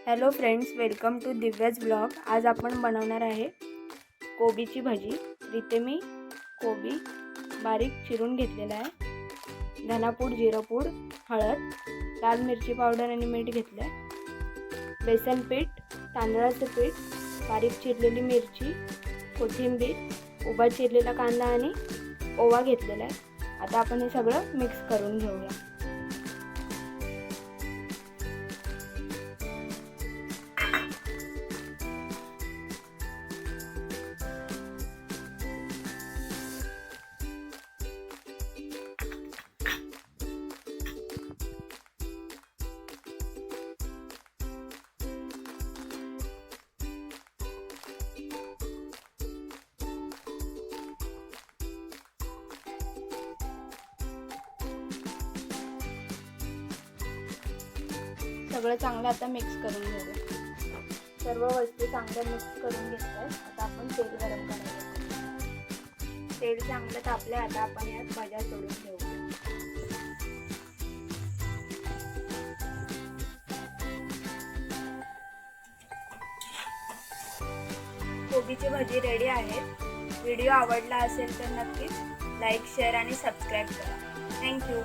Hello friends, welcome to Divya's blog. आज आपण बनवणार आहे कोबीची भजी। इथे मी कोबी बारीक चिरून घेतलेला आहे। धनापूड, जिरापूड, हळद, लाल मिरची पावडर आणि मीठ घेतले आहे। बेसन पीठ, तांदळाचे पीठ, बारीक चिरलेली मिरची, कोथिंबीर, उभा चिरलेला कांदा आणि ओवा घेतलेला आहे। आता आपण हे सगळं मिक्स करून घेऊया। सगळं चांगलं आता मिक्स करून घेऊया। सर्व वस्तू चांगल्या मिक्स करून घेतल्यात। आता आपण तेल गरम करायचं। तेल चांगलं तापले। आता आपण यात भाज्या सोडून घेऊया। कोबीची भजी रेडी आहे। व्हिडिओ आवडला असेल तर नक्कीच लाईक, शेअर आणि सबस्क्राईब करा। थँक्यू।